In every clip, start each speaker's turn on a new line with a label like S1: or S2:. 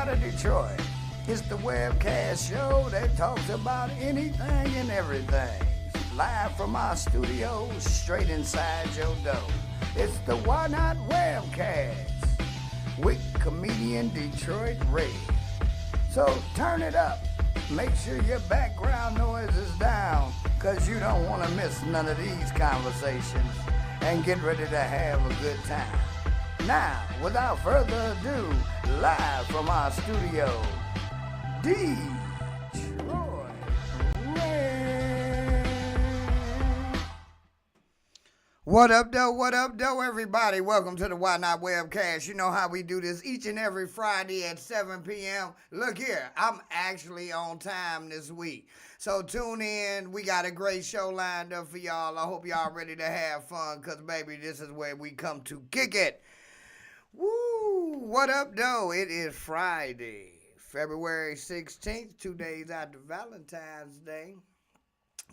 S1: out of Detroit. It's the Webcast show that talks about anything and everything. Live from our studios, straight inside your door. It's the Why Not Webcast with comedian Detroit Red. So turn it up. Make sure your background noise is down, because you don't want to miss none of these conversations. And get ready to have a good time. Now, without further ado, live from our studio, Detroit Red. What up, though, everybody? Welcome to the Why Not Webcast. You know how we do this each and every Friday at 7 p.m. Look here, I'm actually on time this week. So tune in. We got a great show lined up for y'all. I hope y'all ready to have fun, because, baby, this is where we come to kick it. Woo! What up, though? It is Friday, February 16th, 2 days after Valentine's Day.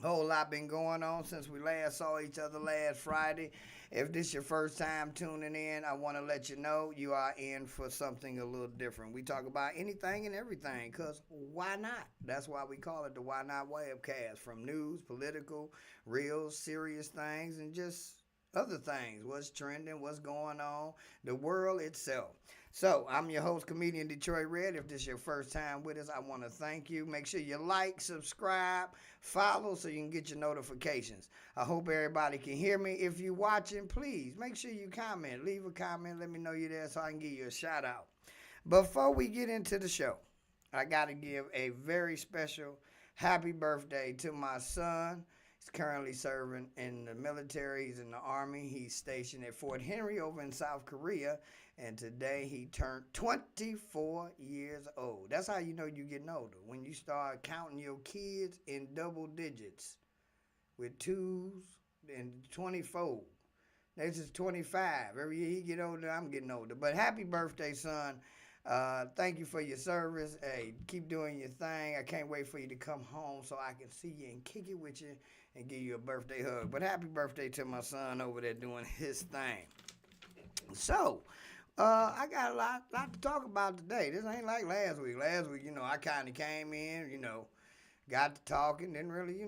S1: A whole lot been going on since we last saw each other last Friday. If this is your first time tuning in, I want to let you know you are in for something a little different. We talk about anything and everything, because why not? That's why we call it the Why Not Webcast. From news, political, real, serious things, and just other things. What's trending, what's going on, the world itself. So, I'm your host, comedian Detroit Red. If this is your first time with us, I want to thank you. Make sure you like, subscribe, follow so you can get your notifications. I hope everybody can hear me. If you're watching, please make sure you comment. Leave a comment. Let me know you're there so I can give you a shout out. Before we get into the show, I got to give a very special happy birthday to my son. He's currently serving in the military. He's in the Army. He's stationed at Fort Henry over in South Korea. And today he turned 24 years old. That's how you know you're getting older. When you start counting your kids in double digits with twos and 24. This is 25. Every year he get older, I'm getting older. But happy birthday, son. Thank you for your service. Hey, keep doing your thing. I can't wait for you to come home so I can see you and kick it with you and give you a birthday hug. But happy birthday to my son over there doing his thing. So, I got a lot to talk about today. This ain't like last week. Last week, I kind of came in, got to talking, didn't really,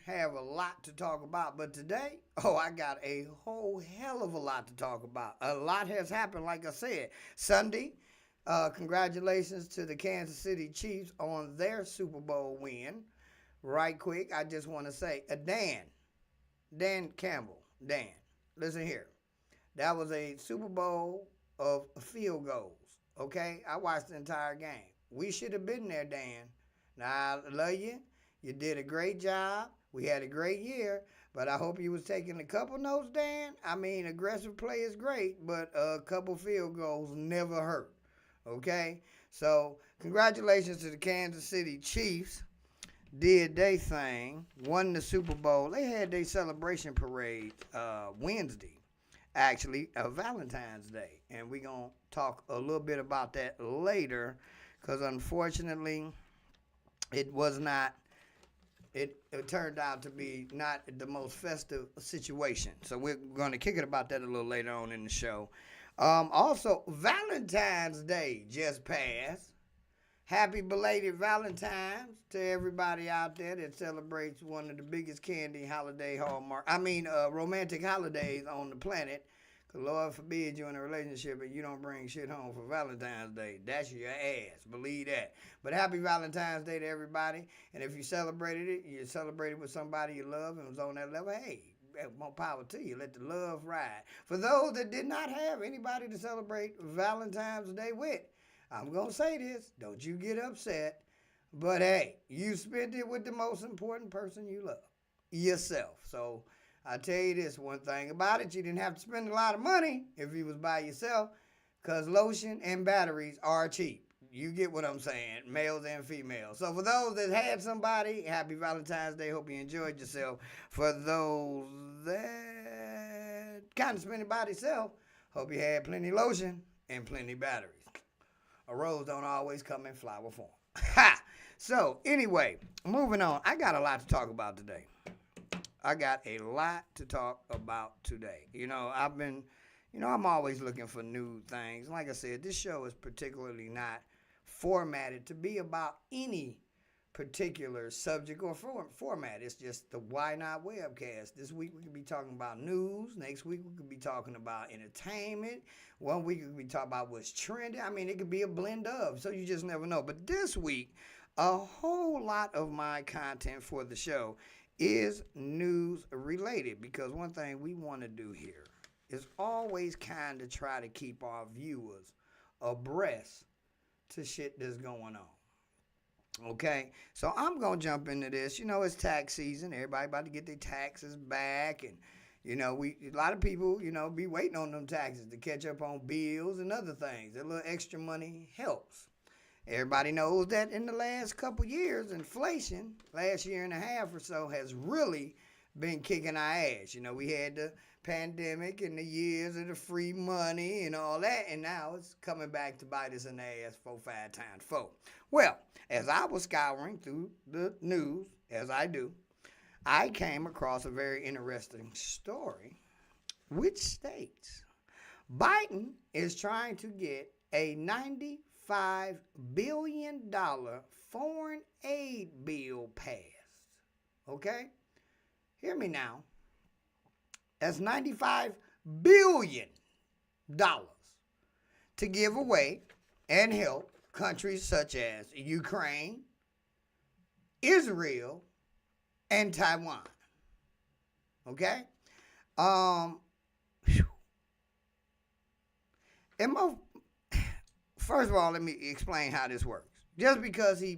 S1: have a lot to talk about. But today, I got a whole hell of a lot to talk about. A lot has happened, like I said. Sunday, congratulations to the Kansas City Chiefs on their Super Bowl win. Right quick, I just want to say, Dan Campbell, listen here. That was a Super Bowl of field goals, okay? I watched the entire game. We should have been there, Dan. Now, I love you. You did a great job. We had a great year, but I hope you was taking a couple notes, Dan. I mean, aggressive play is great, but a couple field goals never hurt, okay? So, congratulations to the Kansas City Chiefs. Did they thing, won the Super Bowl. They had their celebration parade Wednesday. Actually, Valentine's Day, and we're going to talk a little bit about that later, because unfortunately, it turned out to be not the most festive situation, so we're going to kick it about that a little later on in the show. Also, Valentine's Day just passed. Happy belated Valentine's to everybody out there that celebrates one of the biggest romantic holidays on the planet. Because Lord forbid you're in a relationship and you don't bring shit home for Valentine's Day. That's your ass. Believe that. But happy Valentine's Day to everybody. And if you celebrated it, you celebrated with somebody you love and was on that level, hey, more power to you. Let the love ride. For those that did not have anybody to celebrate Valentine's Day with, I'm going to say this, don't you get upset, but hey, you spent it with the most important person you love, yourself. So I tell you this one thing about it, you didn't have to spend a lot of money if you was by yourself, because lotion and batteries are cheap. You get what I'm saying, males and females. So for those that had somebody, happy Valentine's Day. Hope you enjoyed yourself. For those that kind of spent it by themselves, hope you had plenty lotion and plenty batteries. A rose don't always come in flower form. Ha! So, anyway, moving on. I got a lot to talk about today. I'm always looking for new things. Like I said, this show is particularly not formatted to be about any particular subject or format. It's just the Why Not Webcast. This week we could be talking about news. Next week we could be talking about entertainment. One week we could be talking about what's trending. I mean, it could be a blend of, so you just never know. But this week, a whole lot of my content for the show is news related, because one thing we want to do here is always kind of try to keep our viewers abreast to shit that's going on. Okay, so I'm gonna jump into this. You know, it's tax season. Everybody about to get their taxes back, and you know, a lot of people, you know, be waiting on them taxes to catch up on bills and other things. A little extra money helps. Everybody knows that in the last couple years, inflation, last year and a half or so, has really been kicking our ass. You know, we had the pandemic and the years of the free money and all that, and now it's coming back to bite us in the ass 4-5 times 4. Well, as I was scouring through the news, as I do, I came across a very interesting story, which states Biden is trying to get a $95 billion foreign aid bill passed. Okay? Hear me now. That's $95 billion to give away and help countries such as Ukraine, Israel, and Taiwan. Okay? First of all, let me explain how this works. Just because he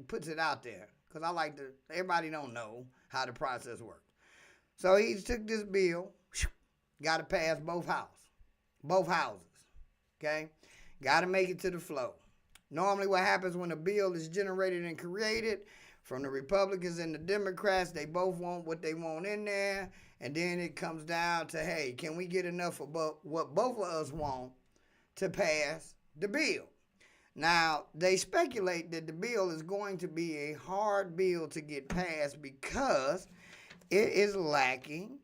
S1: puts it out there, because everybody don't know how the process works. So he took this bill, got to pass both houses, okay? Got to make it to the floor. Normally what happens when a bill is generated and created from the Republicans and the Democrats, they both want what they want in there, and then it comes down to, hey, can we get enough of what both of us want to pass the bill? Now, they speculate that the bill is going to be a hard bill to get passed because it is lacking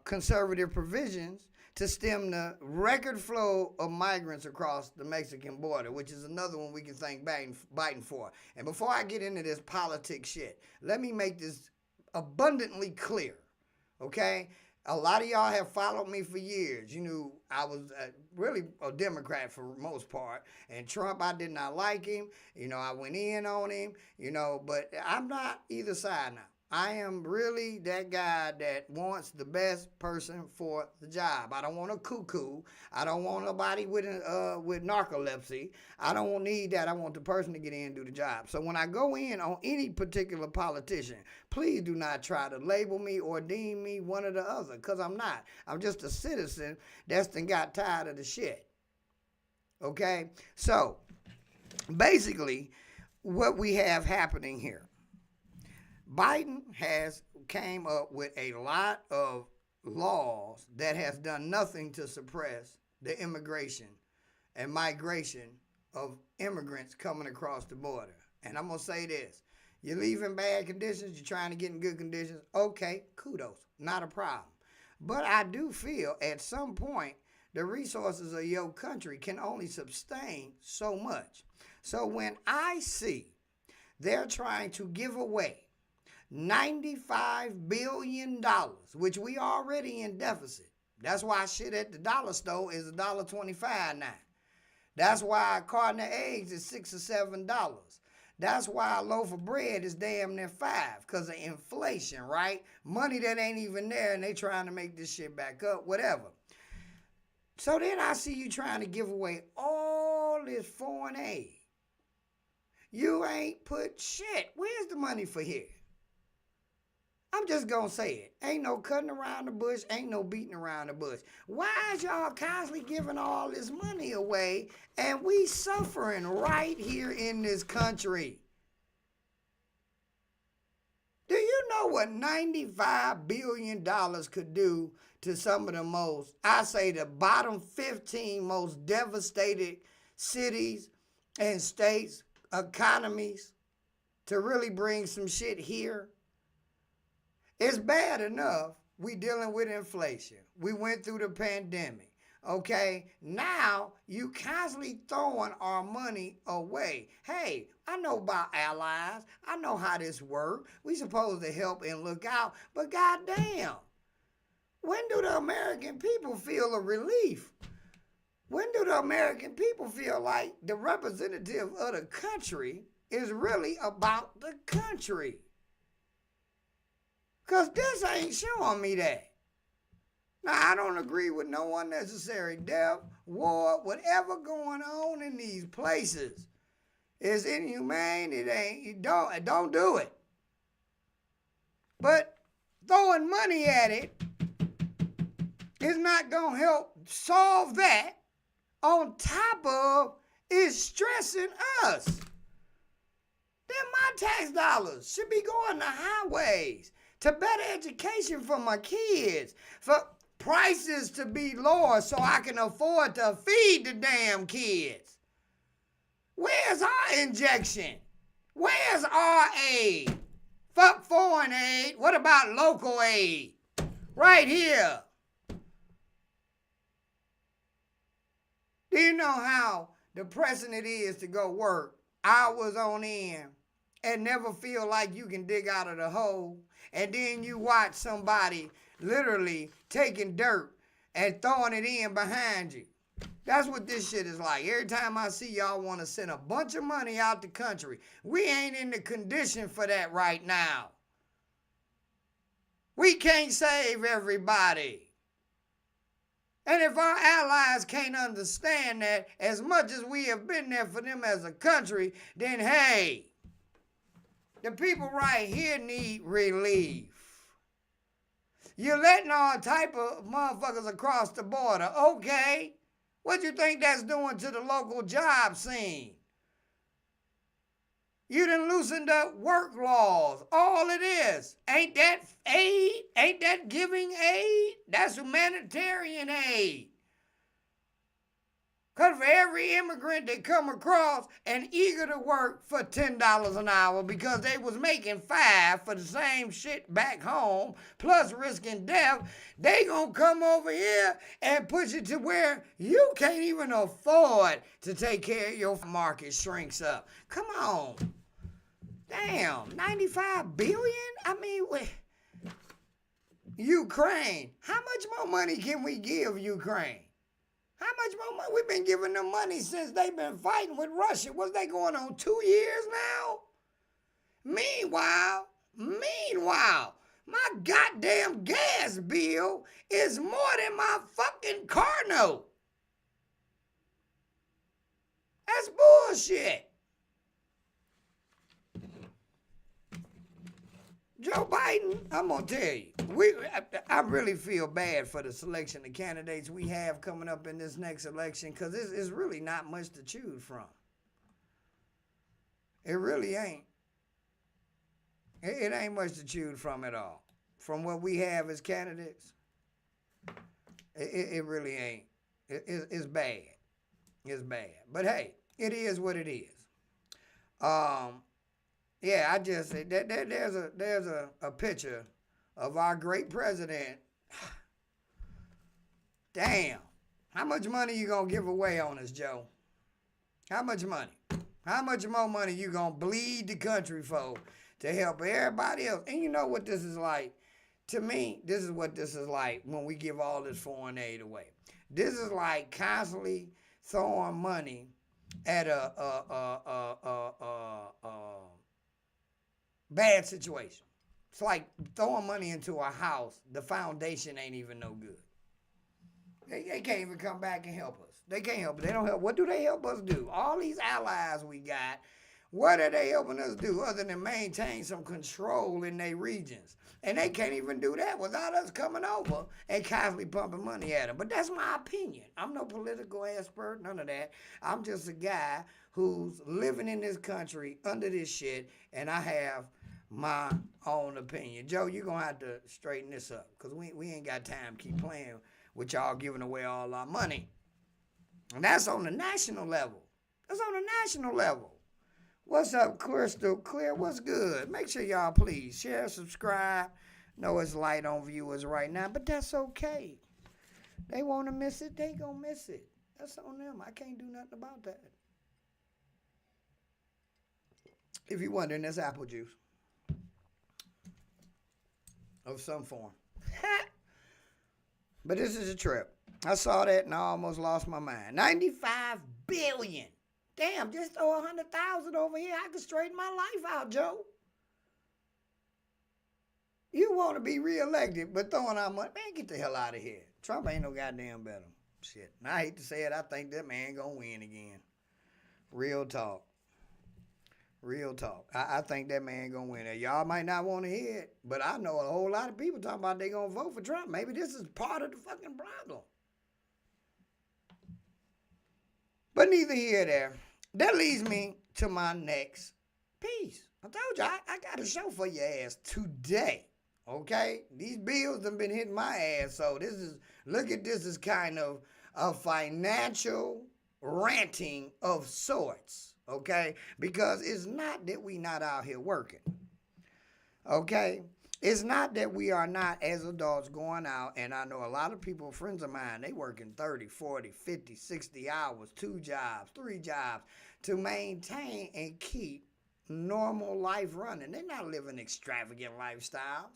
S1: conservative provisions to stem the record flow of migrants across the Mexican border, which is another one we can thank Biden for. And before I get into this politics shit, let me make this abundantly clear, okay? A lot of y'all have followed me for years. You knew I was really a Democrat for the most part. And Trump, I did not like him. You know, I went in on him, you know, but I'm not either side now. I am really that guy that wants the best person for the job. I don't want a cuckoo. I don't want nobody with narcolepsy. I don't need that. I want the person to get in and do the job. So when I go in on any particular politician, please do not try to label me or deem me one or the other, because I'm not. I'm just a citizen that's done got tired of the shit. Okay? So basically what we have happening here, Biden has came up with a lot of laws that has done nothing to suppress the immigration and migration of immigrants coming across the border. And I'm going to say this. You leave in bad conditions, you're trying to get in good conditions, okay, kudos, not a problem. But I do feel at some point the resources of your country can only sustain so much. So when I see they're trying to give away $95 billion, which we already in deficit. That's why shit at the dollar store is $1.25 now. That's why a carton of eggs is $6 or $7. That's why a loaf of bread is damn near $5, because of inflation, right? Money that ain't even there, and they trying to make this shit back up, whatever. So then I see you trying to give away all this foreign aid. You ain't put shit. Where's the money for here? I'm just going to say it. Ain't no cutting around the bush. Ain't no beating around the bush. Why is y'all constantly giving all this money away and we suffering right here in this country? Do you know what $95 billion could do to some of the most, I say the bottom 15 most devastated cities and states, economies, to really bring some shit here? It's bad enough we dealing with inflation. We went through the pandemic. Okay, now you constantly throwing our money away. Hey, I know about allies. I know how this works. We supposed to help and look out, but goddamn, when do the American people feel a relief? When do the American people feel like the representative of the country is really about the country? Because this ain't showing me that. Now, I don't agree with no unnecessary death, war, whatever going on in these places. It's inhumane. It ain't. You don't do it. But throwing money at it is not going to help solve that. On top of is stressing us. Then my tax dollars should be going to highways, to better education for my kids, for prices to be lower so I can afford to feed the damn kids. Where's our injection? Where's our aid? Fuck foreign aid. What about local aid? Right here. Do you know how depressing it is to go work hours on end and never feel like you can dig out of the hole? And then you watch somebody literally taking dirt and throwing it in behind you. That's what this shit is like. Every time I see y'all want to send a bunch of money out the country, we ain't in the condition for that right now. We can't save everybody. And if our allies can't understand that, as much as we have been there for them as a country, then hey, the people right here need relief. You're letting all type of motherfuckers across the border. Okay, what do you think that's doing to the local job scene? You done loosened up work laws. All it is. Ain't that aid? Ain't that giving aid? That's humanitarian aid. Because for every immigrant that come across and eager to work for $10 an hour because they was making $5 for the same shit back home, plus risking death, they gonna come over here and push it to where you can't even afford to take care of your market shrinks up. Come on. Damn, 95 billion? I mean, Ukraine. How much more money can we give Ukraine? How much more money? We've been giving them money since they've been fighting with Russia. Was they going on 2 years now? Meanwhile, my goddamn gas bill is more than my fucking car note. That's bullshit. Joe Biden, I'm going to tell you, I really feel bad for the selection of candidates we have coming up in this next election because it's really not much to choose from. It really ain't. It ain't much to choose from at all. From what we have as candidates, it really ain't. It's bad. It's bad. But hey, it is what it is. Yeah, I just say that there's a picture of our great president. Damn. How much money you gonna give away on us, Joe? How much money? How much more money you gonna bleed the country for to help everybody else? And you know what this is like? To me, this is what this is like when we give all this foreign aid away. This is like constantly throwing money at a bad situation. It's like throwing money into a house. The foundation ain't even no good. They can't even come back and help us. They can't help us. They don't help. What do they help us do? All these allies we got, what are they helping us do other than maintain some control in their regions? And they can't even do that without us coming over and constantly pumping money at them. But that's my opinion. I'm no political expert, none of that. I'm just a guy who's living in this country under this shit, and I have my own opinion. Joe, you're going to have to straighten this up because we ain't got time to keep playing with y'all giving away all our money. And that's on the national level. That's on the national level. What's up, Crystal Clear? What's good? Make sure y'all please share, subscribe. Know it's light on viewers right now, but that's okay. They want to miss it, they gonna miss it. That's on them. I can't do nothing about that. If you're wondering, that's apple juice of some form. But this is a trip. I saw that and I almost lost my mind. 95 billion. Damn, just throw 100,000 over here. I could straighten my life out, Joe. You want to be reelected, but throwing out money. Man, get the hell out of here. Trump ain't no goddamn better. Shit. And I hate to say it, I think that man gonna win again. Real talk. Real talk. I think that man gonna win. Y'all might not want to hear it, but I know a whole lot of people talking about they gonna vote for Trump. Maybe this is part of the fucking problem. But neither here nor there. That leads me to my next piece. I told you I got a show for your ass today. Okay? These bills have been hitting my ass, so this is, look at this as kind of a financial ranting of sorts. Okay? Because it's not that we not out here working. Okay? It's not that we are not, as adults, going out, and I know a lot of people, friends of mine, they working 30, 40, 50, 60 hours, 2 jobs, 3 jobs, to maintain and keep normal life running. They're not living extravagant lifestyles.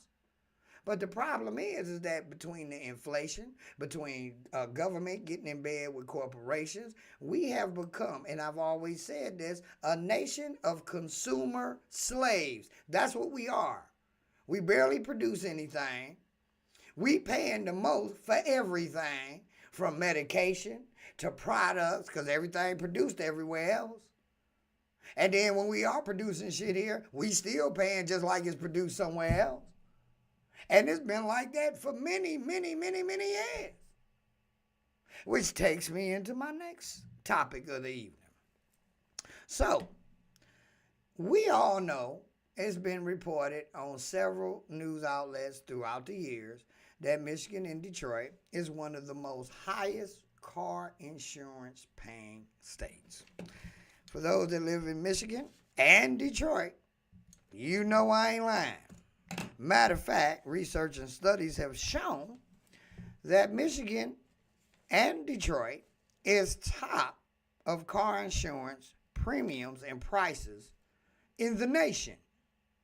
S1: But the problem is that between the inflation, between government getting in bed with corporations, we have become, and I've always said this, a nation of consumer slaves. That's what we are. We barely produce anything. We paying the most for everything, from medication to products, because everything produced everywhere else. And then when we are producing shit here, we still paying just like it's produced somewhere else. And it's been like that for many, many, many, many years. Which takes me into my next topic of the evening. So, we all know, it's been reported on several news outlets throughout the years that Michigan and Detroit is one of the most highest car insurance paying states. For those that live in Michigan and Detroit, you know I ain't lying. Matter of fact, research and studies have shown that Michigan and Detroit is top of car insurance premiums and prices in the nation.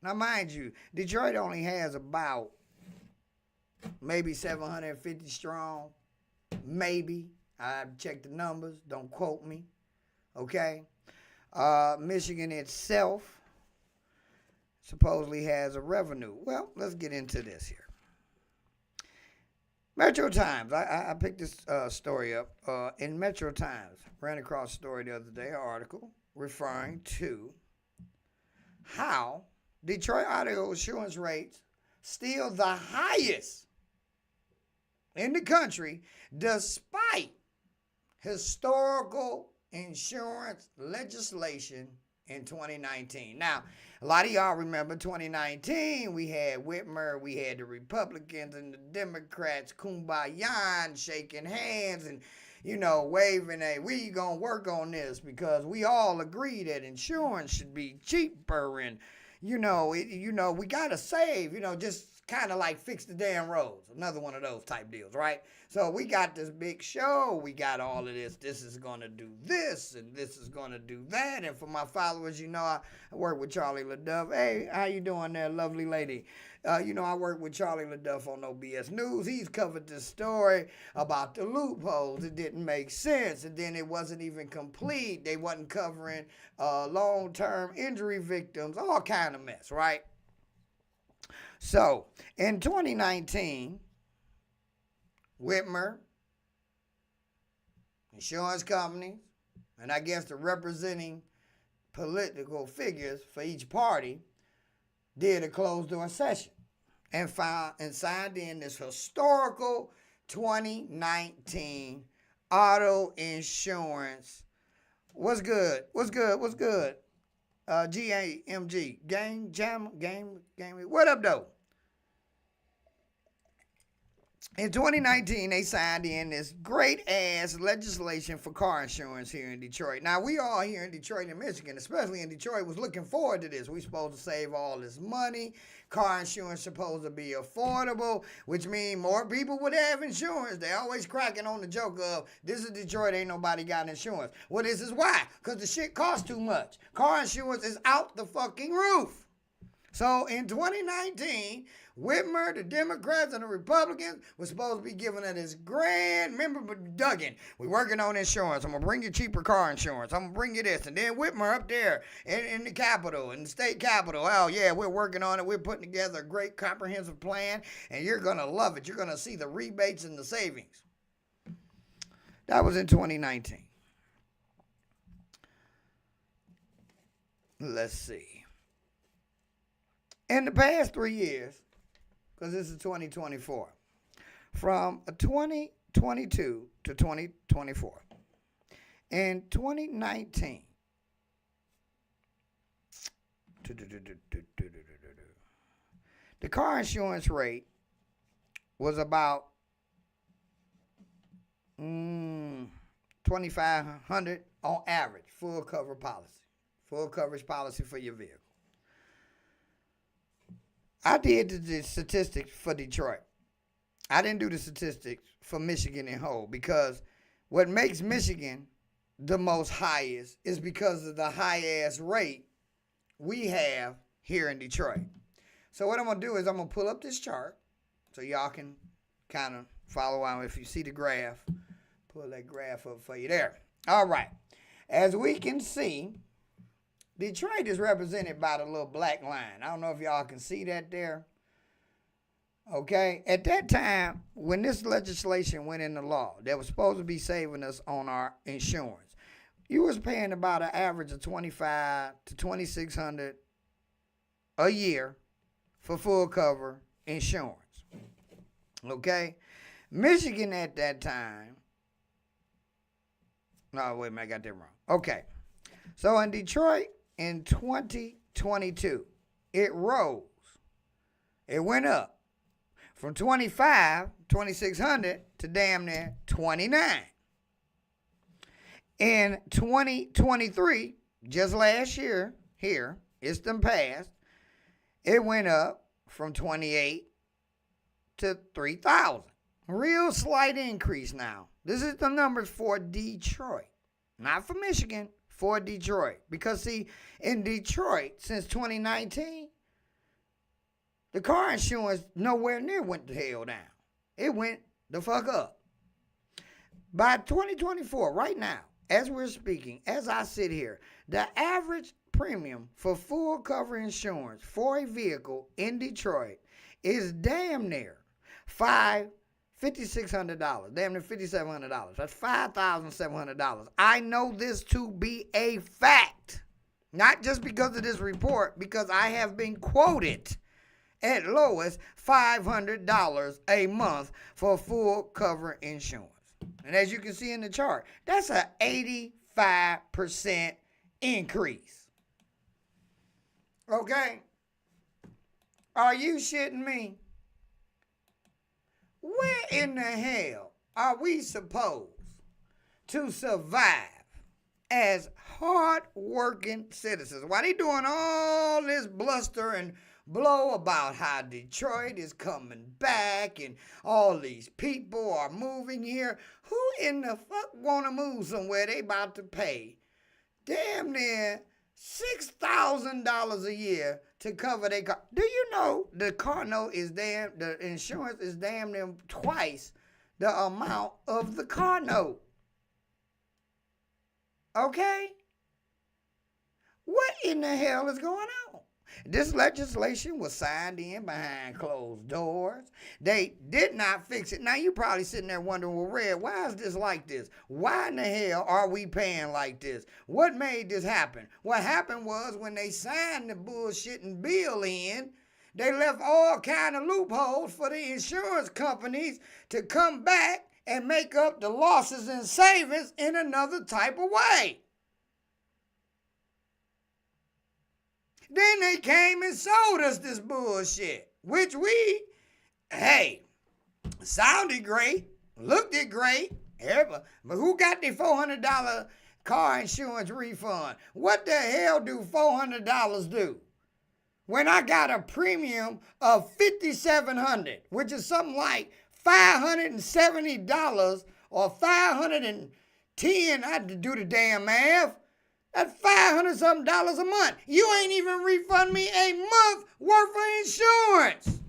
S1: Now, mind you, Detroit only has about maybe 750 strong, maybe. I've checked the numbers. Don't quote me. Okay? Michigan itself supposedly has a revenue. Well, let's get into this here. Metro Times. I picked this story up. In Metro Times, ran across a story the other day, an article referring to how Detroit auto insurance rates still the highest in the country despite historical insurance legislation in 2019. Now, a lot of y'all remember 2019, we had Whitmer, we had the Republicans and the Democrats kumbaya shaking hands and, you know, waving a, we gonna work on this because we all agree that insurance should be cheaper and, we gotta save, just kind of like fix the damn roads. Another one of those type deals, right? So we got this big show. We got all of this. This is going to do this, and this is going to do that. And for my followers, I work with Charlie LaDuff. Hey, how you doing there, lovely lady? I work with Charlie LaDuff on OBS News. He's covered this story about the loopholes. It didn't make sense, and then it wasn't even complete. They wasn't covering long-term injury victims, all kind of mess, right? So, in 2019, Whitmer, insurance companies, and I guess the representing political figures for each party did a closed-door session and signed in this historical 2019 auto insurance. What's good? GAMG, game. What up, though? In 2019, they signed in this great ass legislation for car insurance here in Detroit. Now, we all here in Detroit and Michigan, especially in Detroit, was looking forward to this. We supposed to save all this money. Car insurance supposed to be affordable, which means more people would have insurance. They always cracking on the joke of, this is Detroit, ain't nobody got insurance. Well, this is why. Because the shit costs too much. Car insurance is out the fucking roof. So in 2019, Whitmer, the Democrats, and the Republicans were supposed to be giving us this grand, remember Duggan, we're working on insurance. I'm going to bring you cheaper car insurance. I'm going to bring you this. And then Whitmer up there in the Capitol, in the state Capitol, oh yeah, we're working on it. We're putting together a great comprehensive plan, and you're going to love it. You're going to see the rebates and the savings. That was in 2019. Let's see. In the past 3 years, because this is 2024, from 2022 to 2024, in 2019, the car insurance rate was about $2,500 on average, full coverage policy for your vehicle. I did the statistics for Detroit. I didn't do the statistics for Michigan in whole, because what makes Michigan the most highest is because of the high-ass rate we have here in Detroit. So what I'm going to do is I'm going to pull up this chart so y'all can kind of follow on. If you see the graph, pull that graph up for you there. All right. As we can see, Detroit is represented by the little black line. I don't know if y'all can see that there. Okay. At that time, when this legislation went into law, that was supposed to be saving us on our insurance, you was paying about an average of $2,500 to $2,600 a year for full cover insurance. Okay. Michigan at that time. No, wait a minute. I got that wrong. Okay. So in Detroit, in 2022, it rose. It went up from $2,600 to damn near $29. In 2023, just last year, here, it's done passed, it went up from 28 to 3,000. Real slight increase now. This is the numbers for Detroit, not for Michigan. For Detroit. Because, see, in Detroit, since 2019, the car insurance nowhere near went the hell down. It went the fuck up. By 2024, right now, as we're speaking, as I sit here, the average premium for full cover insurance for a vehicle in Detroit is damn near $5,600, damn near $5,700. That's $5,700. I know this to be a fact. Not just because of this report, because I have been quoted at lowest $500 a month for full cover insurance. And as you can see in the chart, that's an 85% increase. Okay? Are you shitting me? Where in the hell are we supposed to survive as hard-working citizens? Why they doing all this bluster and blow about how Detroit is coming back and all these people are moving here? Who in the fuck want to move somewhere they about to pay damn near $6,000 a year to cover their car? Do you know the car note is the insurance is damn near twice the amount of the car note? Okay? What in the hell is going on? This legislation was signed in behind closed doors. They did not fix it. Now, you probably sitting there wondering, well, Red, why is this like this? Why in the hell are we paying like this? What made this happen? What happened was when they signed the bullshitting bill in, they left all kind of loopholes for the insurance companies to come back and make up the losses and savings in another type of way. Then they came and sold us this bullshit, which we, hey, Sounded great, looked it great, but who got the $400 car insurance refund? What the hell do $400 do? When I got a premium of $5,700, which is something like $570 or $510, I had to do the damn math. That's $500 something a month. You ain't even refund me a month worth of insurance.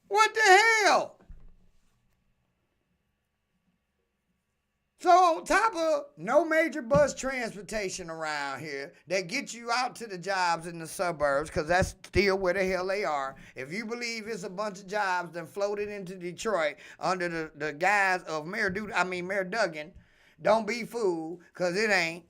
S1: What the hell? So on top of no major bus transportation around here that gets you out to the jobs in the suburbs, because that's still where the hell they are. If you believe it's a bunch of jobs that floated into Detroit under the guise of Mayor Duggan, don't be fooled, because it ain't.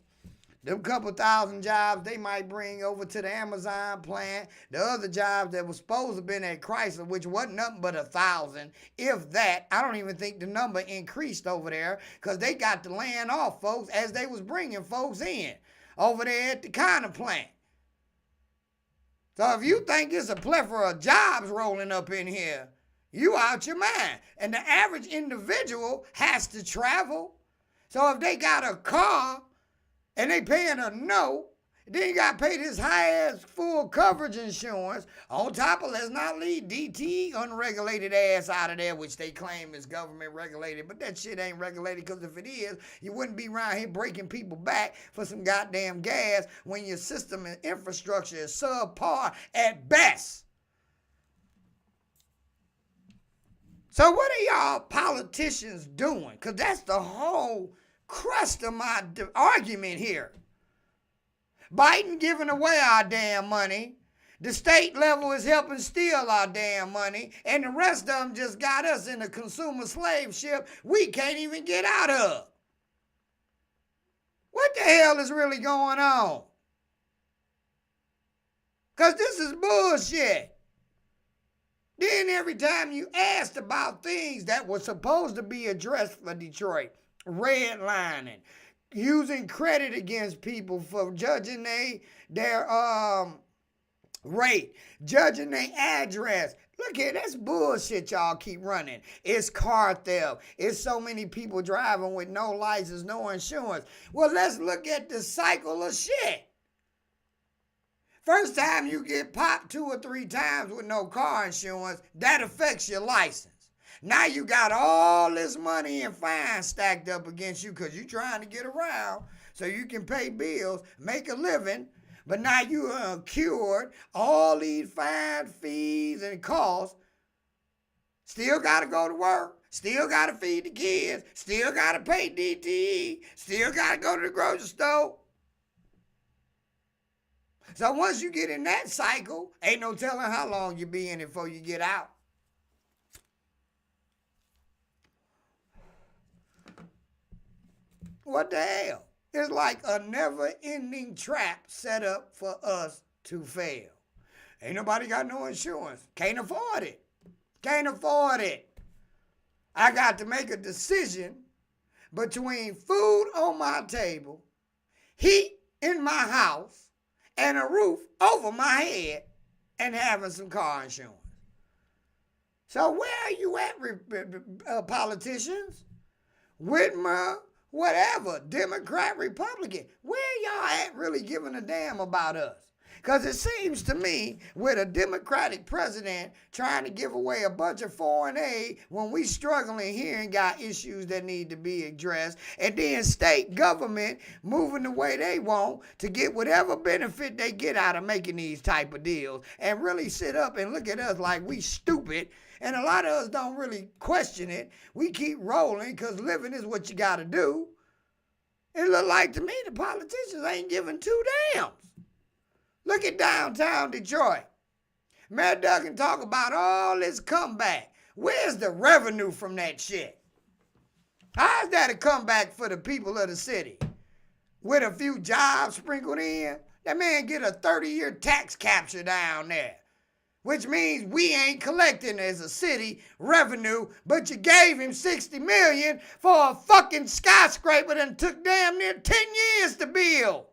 S1: Them couple thousand jobs they might bring over to the Amazon plant. The other jobs that was supposed to have been at Chrysler, which wasn't nothing but 1,000, if that. I don't even think the number increased over there because they got the land off folks as they was bringing folks in over there at the Connor plant. So if you think it's a plethora of jobs rolling up in here, you out your mind. And the average individual has to travel. So if they got a car and they paying a note, then you got to pay this high-ass full coverage insurance. On top of, let's not leave DTE unregulated ass out of there, which they claim is government regulated. But that shit ain't regulated, because if it is, you wouldn't be around here breaking people back for some goddamn gas when your system and infrastructure is subpar at best. So what are y'all politicians doing? Because that's the whole crust of my argument here. Biden giving away our damn money. The state level is helping steal our damn money. And the rest of them just got us in a consumer slave ship we can't even get out of. What the hell is really going on? Because this is bullshit. Then every time you asked about things that were supposed to be addressed for Detroit, redlining, using credit against people for judging their rate, judging their address. Look here, that's bullshit y'all keep running. It's car theft. It's so many people driving with no license, no insurance. Well, let's look at the cycle of shit. First time you get popped 2 or 3 times with no car insurance, that affects your license. Now you got all this money and fines stacked up against you because you're trying to get around so you can pay bills, make a living, but now you incurred all these fines, fees, and costs. Still got to go to work, still got to feed the kids, still got to pay DTE, still got to go to the grocery store. So once you get in that cycle, ain't no telling how long you be in it before you get out. What the hell? It's like a never-ending trap set up for us to fail. Ain't nobody got no insurance. Can't afford it. Can't afford it. I got to make a decision between food on my table, heat in my house, and a roof over my head, and having some car insurance. So where are you at, politicians? Whitmer, whatever, Democrat, Republican, where y'all at really giving a damn about us? Because it seems to me with a Democratic president trying to give away a bunch of foreign aid when we struggling here and got issues that need to be addressed, and then state government moving the way they want to get whatever benefit they get out of making these type of deals, and really sit up and look at us like we stupid. And a lot of us don't really question it. We keep rolling because living is what you got to do. It look like to me the politicians ain't giving 2 damns. Look at downtown Detroit. Mayor Duggan talk about all this comeback. Where's the revenue from that shit? How's that a comeback for the people of the city? With a few jobs sprinkled in? That man get a 30-year tax capture down there. Which means we ain't collecting as a city revenue, but you gave him $60 million for a fucking skyscraper that took damn near 10 years to build.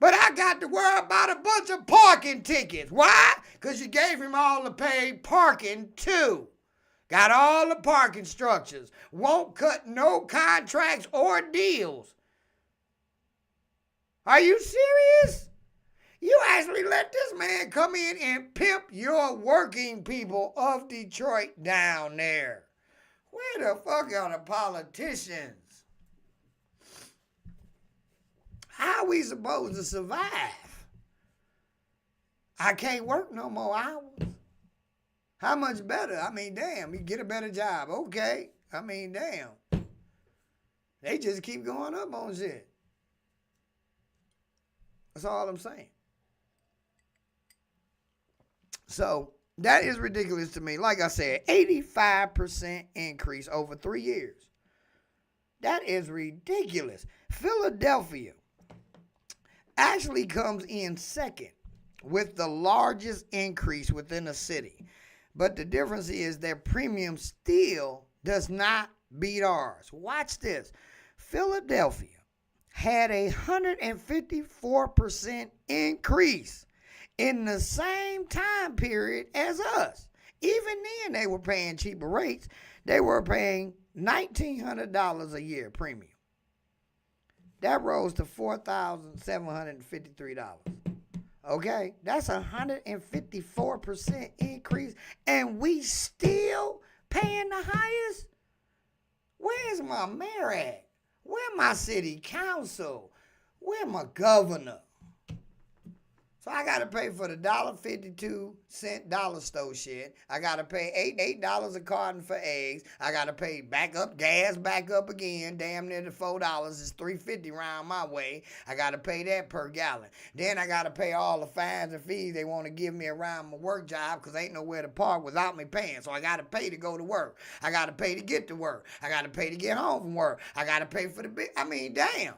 S1: But I got to worry about a bunch of parking tickets. Why? Because you gave him all the paid parking too. Got all the parking structures. Won't cut no contracts or deals. Are you serious? You actually let this man come in and pimp your working people of Detroit down there. Where the fuck are the politicians? How are we supposed to survive? I can't work no more hours. How much better? I mean, damn, you get a better job. Okay. I mean, damn. They just keep going up on shit. That's all I'm saying. So that is ridiculous to me. Like I said, 85% increase over 3 years. That is ridiculous. Philadelphia actually comes in second with the largest increase within the city. But the difference is their premium still does not beat ours. Watch this. Philadelphia had a 154% increase in the same time period as us. Even then, they were paying cheaper rates. They were paying $1,900 a year premium. That rose to $4,753. Okay, that's a 154% increase, and we still paying the highest? Where's my mayor at? Where my city council? Where my governor? So I got to pay for the $1.52 dollar store shit. I got to pay $8 a carton for eggs. I got to pay gas back up again. Damn near the $4 is $3.50 round my way. I got to pay that per gallon. Then I got to pay all the fines and fees they want to give me around my work job because ain't nowhere to park without me paying. So I got to pay to go to work. I got to pay to get to work. I got to pay to get home from work. I got to pay for damn.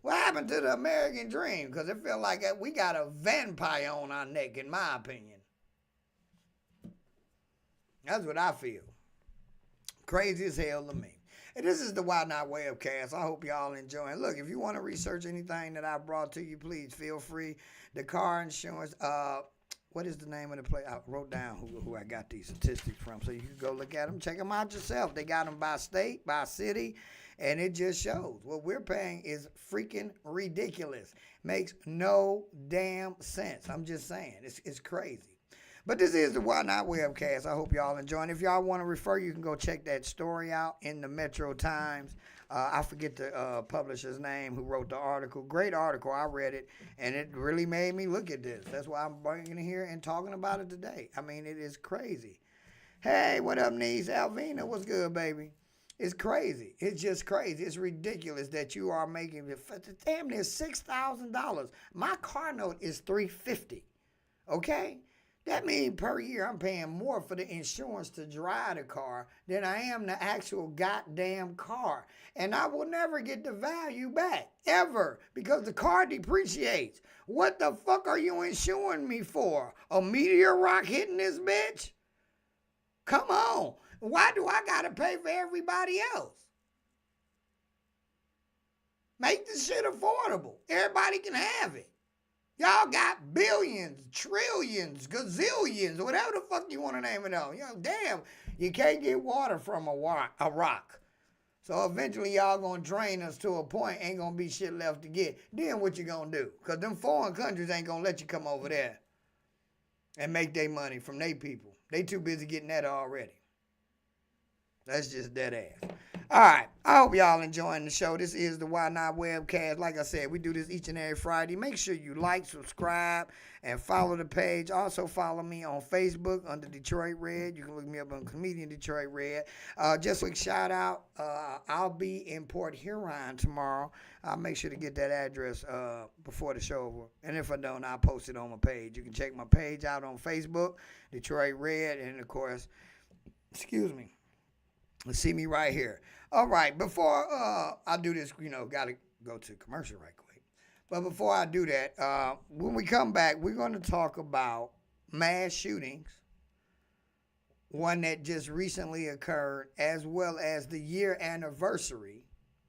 S1: What happened to the American dream? Because it felt like we got a vampire on our neck, in my opinion. That's what I feel. Crazy as hell to me. And this is the Why Not Webcast. I hope y'all enjoying. Look, if you want to research anything that I brought to you, please feel free. The car insurance, what is the name of the place? I wrote down who I got these statistics from, so you can go look at them. Check them out yourself. They got them by state, by city. And it just shows what we're paying is freaking ridiculous. Makes no damn sense. I'm just saying. It's crazy. But this is the Why Not Webcast. I hope y'all enjoying. If y'all want to refer, you can go check that story out in the Metro Times. I forget the publisher's name who wrote the article. Great article. I read it, and it really made me look at this. That's why I'm bringing it here and talking about it today. I mean, it is crazy. Hey, what up, niece? Alvina, what's good, baby? It's crazy. It's just crazy. It's ridiculous that you are making damn near $6,000. My car note is $350. Okay? That means per year I'm paying more for the insurance to drive the car than I am the actual goddamn car. And I will never get the value back, ever, because the car depreciates. What the fuck are you insuring me for? A meteor rock hitting this bitch? Come on. Why do I gotta pay for everybody else? Make this shit affordable. Everybody can have it. Y'all got billions, trillions, gazillions, whatever the fuck you want to name it on. Damn, you can't get water from a rock. So eventually y'all gonna drain us to a point, ain't gonna be shit left to get. Then what you gonna do? Because them foreign countries ain't gonna let you come over there and make their money from their people. They too busy getting that already. That's just dead ass. All right. I hope y'all enjoying the show. This is the Why Not Webcast. Like I said, we do this each and every Friday. Make sure you like, subscribe, and follow the page. Also follow me on Facebook under Detroit Red. You can look me up on Comedian Detroit Red. Just a quick shout out. I'll be in Port Huron tomorrow. I'll make sure to get that address before the show over. And if I don't, I'll post it on my page. You can check my page out on Facebook, Detroit Red. And, of course, see me right here. All right, before I do this, got to go to commercial right quick. But before I do that, when we come back, we're going to talk about mass shootings, one that just recently occurred, as well as the year anniversary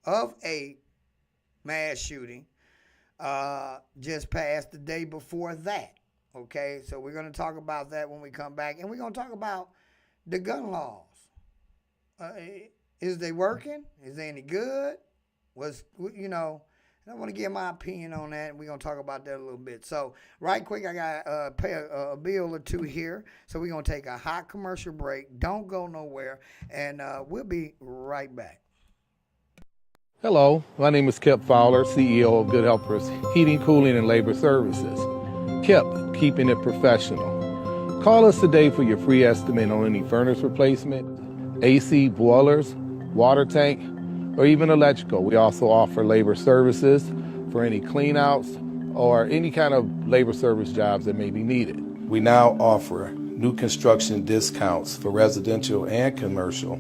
S1: of a mass shooting just passed the day before that. Okay, so we're going to talk about that when we come back, and we're going to talk about the gun laws. Uh, is they working? Is they any good? Was you know? I want to give my opinion on that, and we're gonna talk about that a little bit. So, right quick, I got pay a bill or two here. So we're gonna take a hot commercial break. Don't go nowhere, and we'll be right back.
S2: Hello, my name is Kip Fowler, CEO of Good Helpers Heating, Cooling, and Labor Services. Kip, keeping it professional. Call us today for your free estimate on any furnace replacement, AC, boilers, water tank, or even electrical. We also offer labor services for any cleanouts or any kind of labor service jobs that may be needed. We now offer new construction discounts for residential and commercial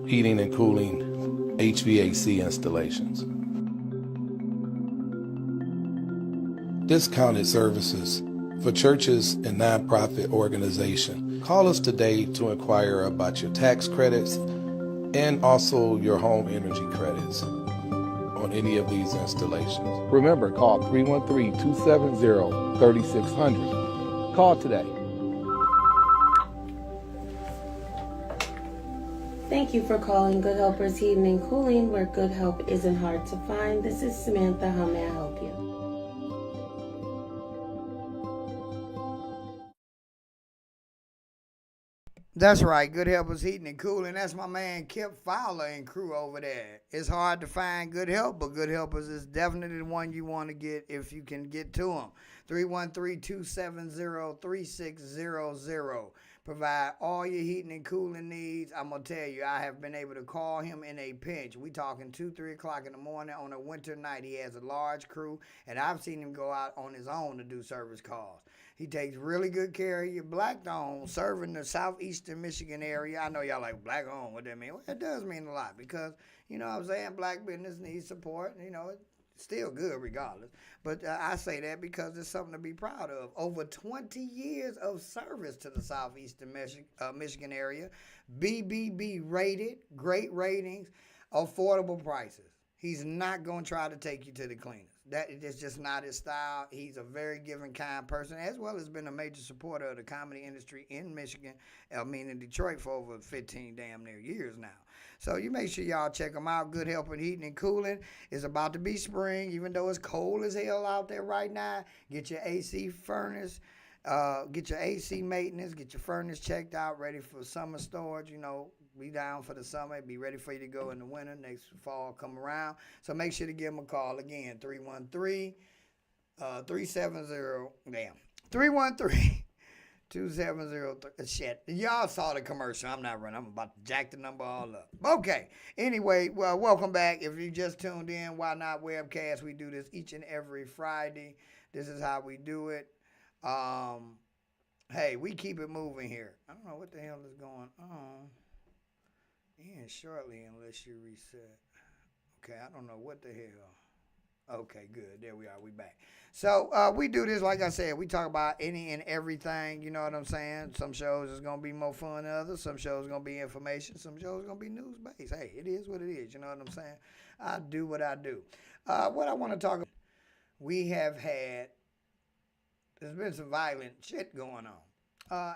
S2: heating and cooling HVAC installations. Discounted services for churches and nonprofit organizations. Call us today to inquire about your tax credits and also your home energy credits on any of these installations. Remember, call 313-270-3600. Call today.
S3: Thank you for calling Good Helpers Heating and Cooling, where good help isn't hard to find. This is Samantha. How may I help you?
S1: That's right, Good Helpers Heating and Cooling. That's my man Kip Fowler and crew over there. It's hard to find good help, but Good Helpers is definitely the one you want to get if you can get to them. 313-270-3600. Provide all your heating and cooling needs. I'm going to tell you, I have been able to call him in a pinch. We talking 2, 3 o'clock in the morning on a winter night. He has a large crew, and I've seen him go out on his own to do service calls. He takes really good care of your black owned, serving the southeastern Michigan area. I know y'all like black owned. What that mean? Well, it does mean a lot because, you know what I'm saying, black business needs support. You know, it's still good regardless. But I say that because it's something to be proud of. Over 20 years of service to the southeastern Michigan area. BBB rated, great ratings, affordable prices. He's not going to try to take you to the cleaners. That is just not his style. He's a very giving, kind person, as well as been a major supporter of the comedy industry in Michigan, in Detroit for over 15 damn near years now. So you make sure y'all check him out. Good Helping Heating and Cooling. It's about to be spring, even though it's cold as hell out there right now. Get your AC furnace. Get your AC maintenance, get your furnace checked out, ready for summer storage. You know, be down for the summer, be ready for you to go in the winter, next fall come around. So make sure to give them a call again, 313-270, shit. Y'all saw the commercial. I'm not running. I'm about to jack the number all up. Okay. Anyway, well, welcome back. If you just tuned in, Why Not Webcast? We do this each and every Friday. This is how we do it. Hey, we keep it moving here. I don't know what the hell is going on. In shortly, unless you reset. Okay, I don't know what the hell. Okay, good. There we are. We back. So we do this, like I said, we talk about any and everything. You know what I'm saying? Some shows is going to be more fun than others. Some shows going to be information. Some shows going to be news-based. Hey, it is what it is. You know what I'm saying? I do what I do. What I want to talk about, we have had, there's been some violent shit going on.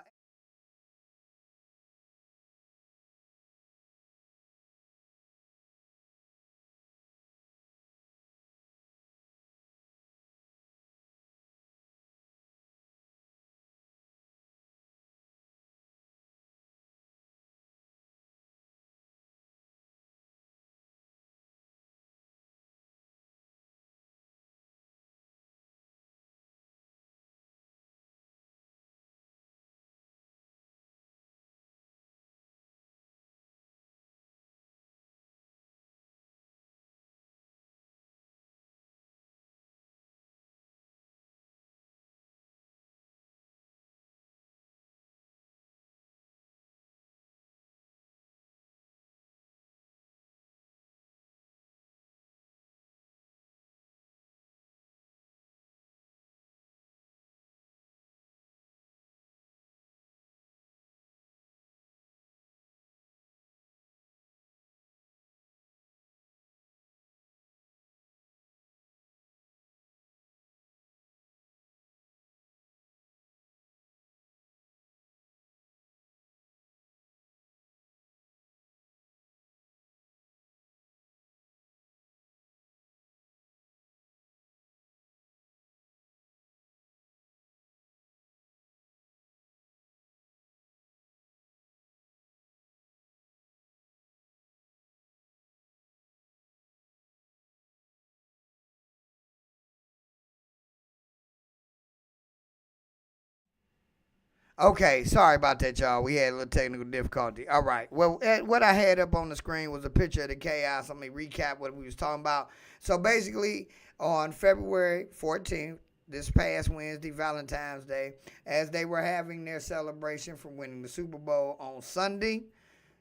S1: Okay, sorry about that, y'all. We had a little technical difficulty. All right. Well, what I had up on the screen was a picture of the chaos. Let me recap what we was talking about. So basically, on February 14th, this past Wednesday, Valentine's Day, as they were having their celebration for winning the Super Bowl on Sunday,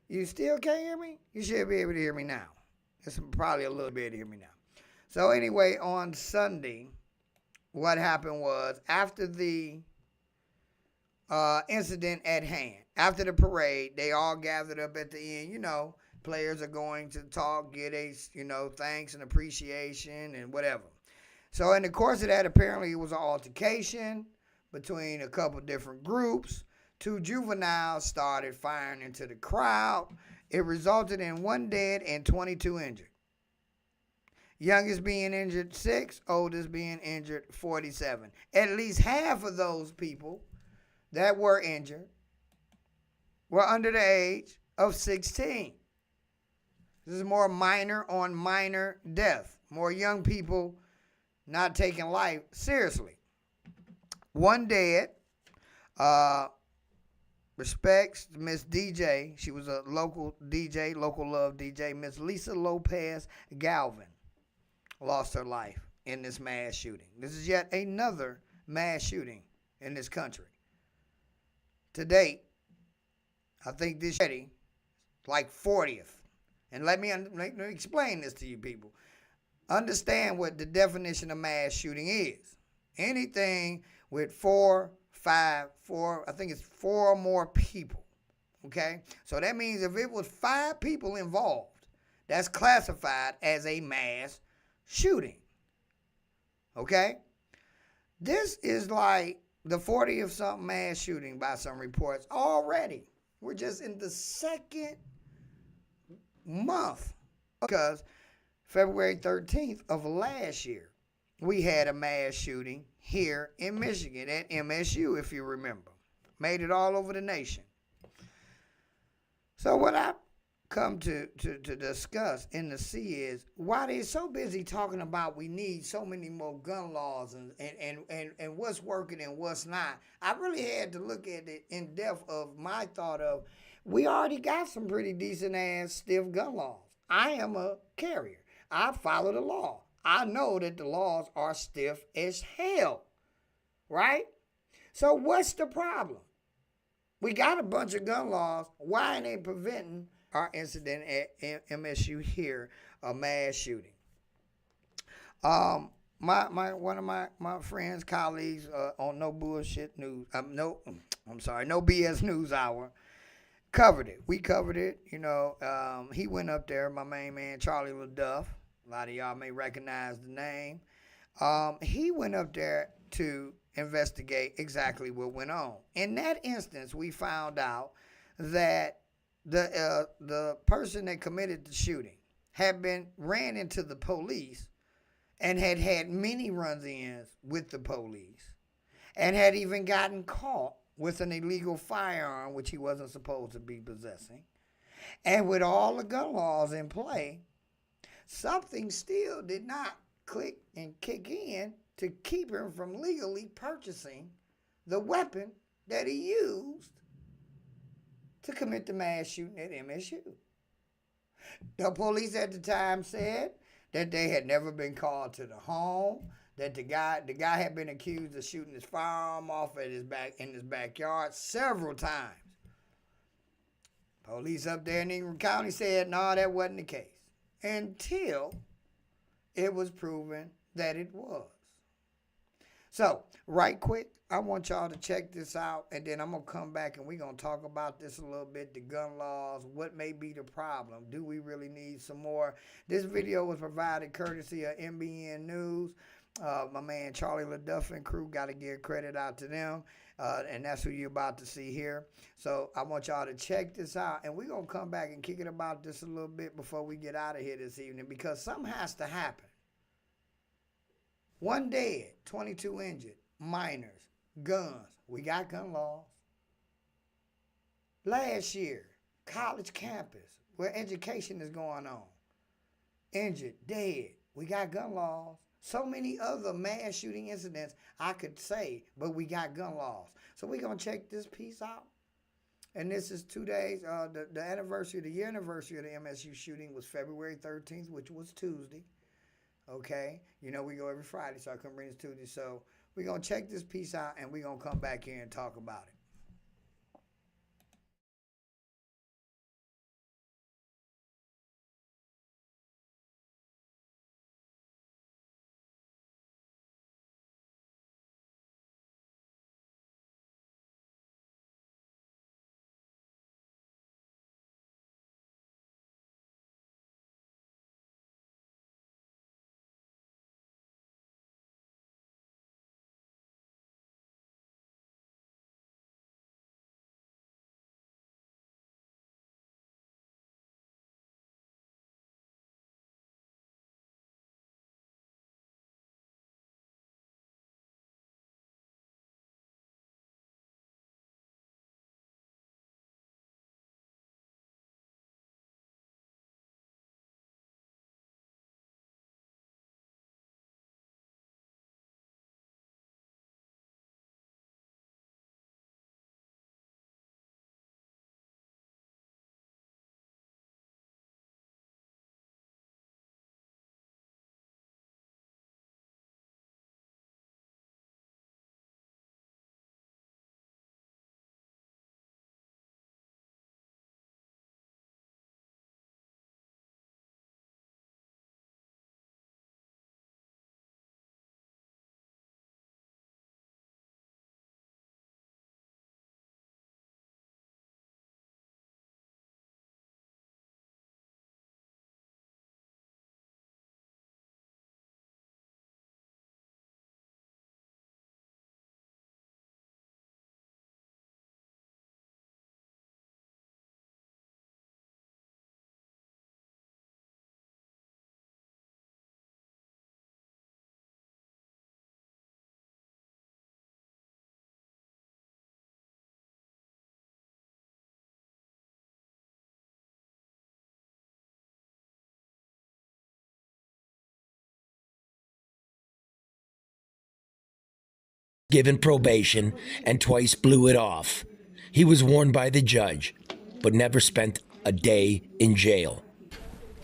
S1: you still can't hear me? You should be able to hear me now. It's probably a little bit to hear me now. So anyway, on Sunday, what happened was after the incident at hand. After the parade, they all gathered up at the end. You know, players are going to talk, get a, thanks and appreciation and whatever. So in the course of that, apparently it was an altercation between a couple different groups. Two juveniles started firing into the crowd. It resulted in 1 dead and 22 injured. Youngest being injured 6, oldest being injured 47. At least half of those people that were injured were under the age of 16. This is more minor on minor death. More young people not taking life seriously. 1 dead. Respects Miss DJ. She was a local DJ, local love DJ. Miss Lisa Lopez Galvin lost her life in this mass shooting. This is yet another mass shooting in this country. To date, I think this is like 40th. And let me explain this to you people. Understand what the definition of mass shooting is. Anything with 4, 5, 4, I think it's 4 or more people. Okay? So that means if it was 5 people involved, that's classified as a mass shooting. Okay? This is like the 40th something mass shooting by some reports already. We're just in the second month because February 13th of last year, we had a mass shooting here in Michigan at MSU, if you remember. Made it all over the nation. So what I come to discuss in the C is why they're so busy talking about we need so many more gun laws and what's working and what's not. I really had to look at it in depth of my thought of we already got some pretty decent ass stiff gun laws. I am a carrier. I follow the law. I know that the laws are stiff as hell, right? So what's the problem? We got a bunch of gun laws. Why ain't they preventing our incident at MSU here, a mass shooting? One of my friends, colleagues on No Bullshit News, No BS News Hour, covered it. We covered it. He went up there. My main man, Charlie LaDuff. A lot of y'all may recognize the name. He went up there to investigate exactly what went on. In that instance, we found out that the person that committed the shooting ran into the police and had many run-ins with the police and had even gotten caught with an illegal firearm, which he wasn't supposed to be possessing. And with all the gun laws in play, something still did not click and kick in to keep him from legally purchasing the weapon that he used to commit the mass shooting at MSU. The police at the time said that they had never been called to the home, that the guy had been accused of shooting his firearm off in his backyard several times. Police up there in Ingham County said, no, that wasn't the case. Until it was proven that it was. So, right quick, I want y'all to check this out, and then I'm going to come back and we're going to talk about this a little bit, the gun laws, what may be the problem. Do we really need some more? This video was provided courtesy of NBN News. My man Charlie LaDuff and crew, got to give credit out to them, and that's who you're about to see here. So I want y'all to check this out, and we're going to come back and kick it about this a little bit before we get out of here this evening, because something has to happen. 1 dead, 22 injured, minors, guns. We got gun laws. Last year, college campus, where education is going on. Injured, dead. We got gun laws. So many other mass shooting incidents I could say, but we got gun laws. So we're going to check this piece out. And this is 2 days. The anniversary, the year anniversary of the MSU shooting was February 13th, which was Tuesday. Okay? You know, we go every Friday, so I couldn't bring this Tuesday. So we're going to check this piece out, and we're going to come back here and talk about it.
S4: Given probation and twice blew it off. He was warned by the judge, but never spent a day in jail.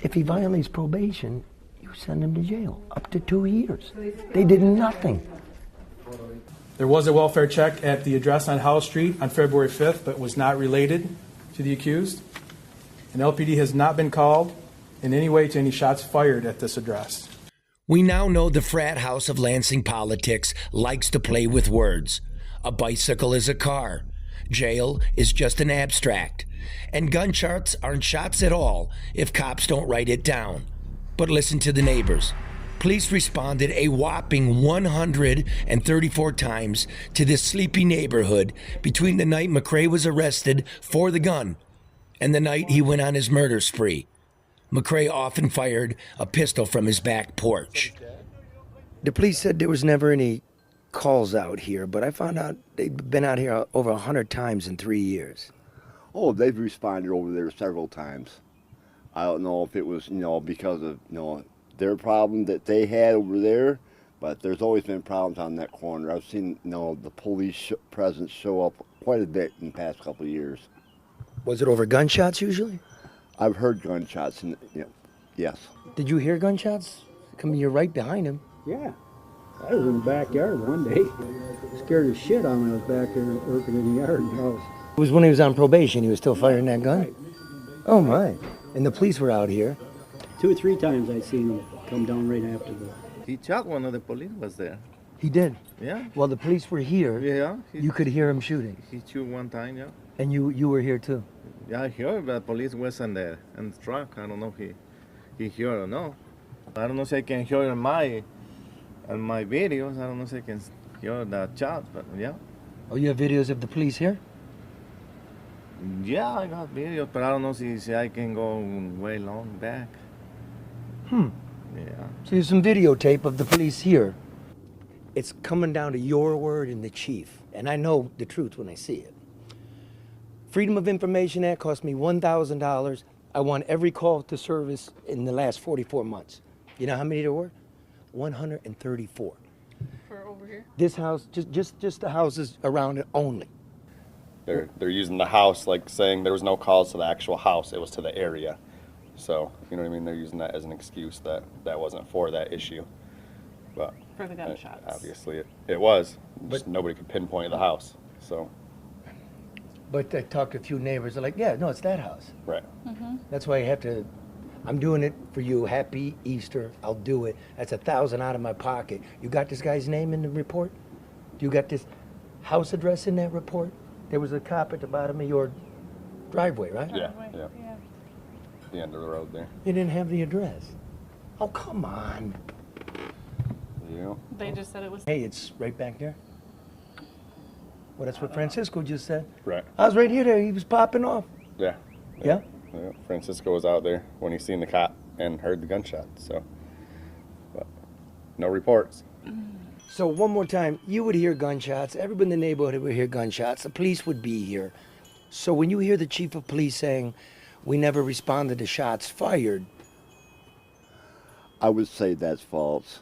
S5: If he violates probation, you send him to jail, up to 2 years. They did nothing.
S6: There was a welfare check at the address on Howe Street on February 5th, but was not related to the accused. And LPD has not been called in any way to any shots fired at this address.
S4: We now know the frat house of Lansing politics likes to play with words. A bicycle is a car. Jail is just an abstract. And gunshots aren't shots at all if cops don't write it down. But listen to the neighbors. Police responded a whopping 134 times to this sleepy neighborhood between the night McCrae was arrested for the gun and the night he went on his murder spree. McCrae often fired a pistol from his back porch.
S5: The police said there was never any calls out here, but I found out they'd been out here over 100 times in 3 years.
S7: Oh, they've responded over there several times. I don't know if it was, because of, their problem that they had over there, but there's always been problems on that corner. I've seen, the police presence show up quite a bit in the past couple of years.
S5: Was it over gunshots usually?
S7: I've heard gunshots, yes.
S5: Did you hear gunshots? You're right behind him.
S8: Yeah. I was in the backyard one day. Scared the shit out of me. I was back there working in the yard.
S5: It was when he was on probation. He was still firing that gun?
S8: Right.
S5: Oh, my. And the police were out here.
S8: 2 or 3 times I seen him come down right after the...
S9: He shot one of the police was there.
S5: He did?
S9: Yeah.
S5: While the police were here,
S9: Yeah.
S5: you could hear him shooting.
S9: He shoot one time, yeah.
S5: And you were here too?
S9: Yeah, I heard the police was in the truck. I don't know if he heard or no. I don't know if I can hear in my videos. I don't know if I can hear that shot, but yeah.
S5: Oh, you have videos of the police here?
S9: Yeah, I got videos, but I don't know if I can go way long back.
S5: Yeah. So there's some videotape of the police here. It's coming down to your word and the chief, and I know the truth when I see it. Freedom of Information Act cost me $1,000. I want every call to service in the last 44 months. You know how many there were? 134.
S10: For over here?
S5: This house, just the houses around it only.
S11: They're using the house, like saying there was no calls to the actual house, it was to the area. So, you know what I mean? They're using that as an excuse that that wasn't for that issue. But
S10: For the gunshots.
S11: obviously it was. Just
S5: But-
S11: nobody could pinpoint the house. So,
S5: But I talked to a few neighbors. They're like, yeah, no, it's that house.
S11: right.
S5: That's why I have to. I'm doing it for you. Happy Easter. I'll do it. That's $1,000 out of my pocket. You got this guy's name in the report? You got this house address in that report? There was a cop at the bottom of your driveway, right?
S11: Yeah,
S10: Right,
S11: yeah. The end of the road there.
S5: You didn't have the address. Oh, come on.
S11: Yeah.
S10: They just said it was.
S5: Hey, it's right back there. Well, that's what Francisco just said.
S11: Right.
S5: I was right here. There, he was popping off.
S11: Yeah.
S5: Yeah.
S11: Yeah. Francisco was out there when he seen the cop and heard the gunshot. So, but no reports.
S5: So one more time, you would hear gunshots. Everybody in the neighborhood would hear gunshots. The police would be here. So when you hear the chief of police saying, "We never responded to shots fired,"
S7: I would say that's false.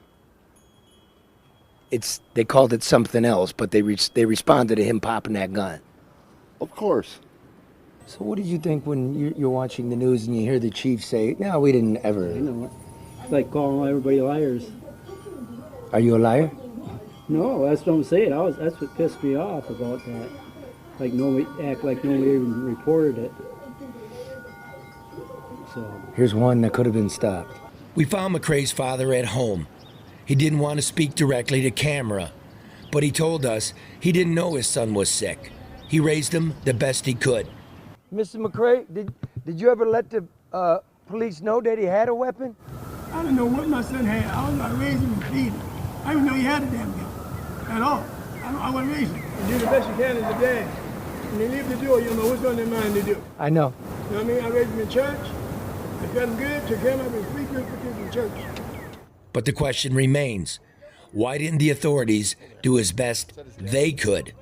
S5: they called it something else, but they responded to him popping that gun.
S7: Of course.
S5: So what did you think when you're watching the news and you hear the chief say, "No, we didn't ever"?
S8: You know, it's like calling everybody liars.
S5: Are you a liar?
S8: No, that's what I'm saying. That's what pissed me off about that. Like nobody even reported it. So
S5: Here's one that could have been stopped.
S4: We found McCrae's father at home. He didn't want to speak directly to camera, but he told us he didn't know his son was sick. He raised him the best he could.
S5: Mr. McCrae, did you ever let the police know that he had a weapon?
S12: I don't know what my son had. I was not raising him and feeding him. I didn't know he had a damn gun at all. I wasn't raising him. You do the best you can as a dad. When they leave the door, you don't know what's on their mind to do.
S5: I know.
S12: You know what I mean? I raised him in church. I fed him good, took him up in 3 good kids in church.
S4: But the question remains, why didn't the authorities do as best they could?